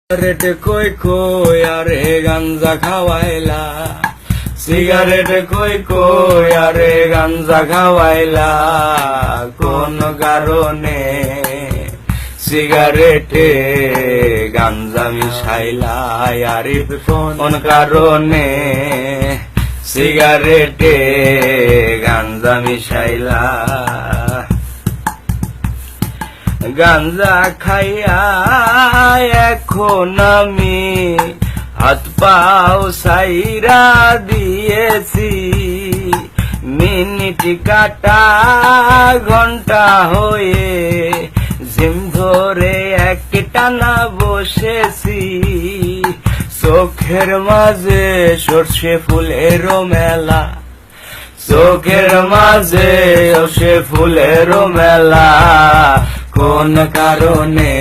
Cigarette কই কই আরে গাঞ্জা খাওয়াইলা, সিগারেট কই কই আরে গাঞ্জা খাওয়াইলা, কোন কারণে সিগারেটে গাঞ্জা মিশাইলা, আরিফ কোন কারণে সিগারেটে গাঞ্জা মিশাইলা। গাঞ্জা খাইয়া এখন আমি হাত পাও সাইরা দিয়েছি, মিনিট কাটা ঘন্টা হয়ে জিম ধরে এক টানা বসেছি, চোখের মাঝে সর্ষে ফুলেরও মেলা, চোখের মাঝে সর্ষে ফুলেরও মেলা, কোন কারণে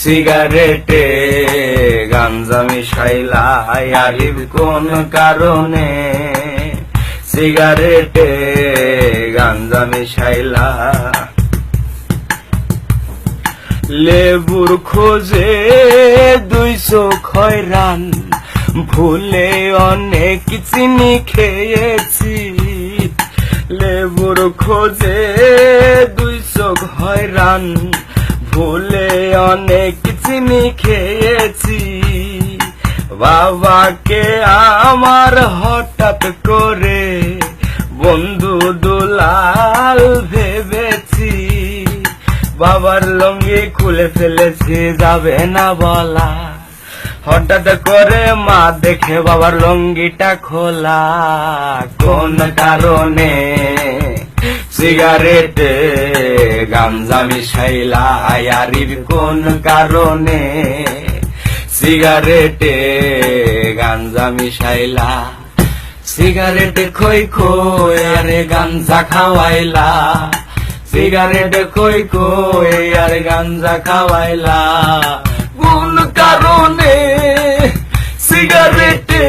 সিগারেটে গাঞ্জা মিশাইলা, আরিফ কোন কারণে সিগারেটে গাঞ্জা মিশাইলা। লেবুর খোঁজে 200 খয়রান, ভুলে অনেক চিনি খেয়েছি, লেবুর খোঁজে 200 খয়রান, ভুলে অনেক চিনি খেয়েছি, বাবাকে আমার হঠাৎ করে বন্ধু দুলাল ভেবেছি, বাবার লুঙ্গি খুলে ফেলেছি যাবে না বলা, হঠাৎ করে মা দেখে বাবার লুঙ্গিটা খোলা, কোন কারণে সিগারেটে গাঞ্জা মিশাইলা, আরিফ কোন কারণে সিগারেটে গাঞ্জা মিশাইলা। সিগারেট খই খই আরে গাঞ্জা খাওয়াইলা, সিগারেট খই খই আর গাঞ্জা খাওয়াইলা, কোন কারণে সিগারেটে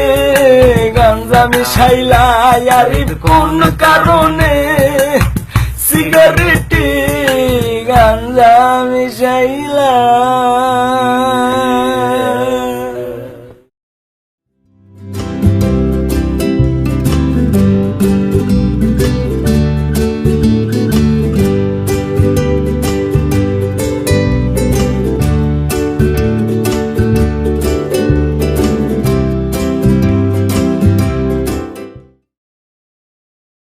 গাঞ্জা মিশাইলা, আরিফ কোন কারণে সিগারেটে গাঞ্জা মিশাইলা।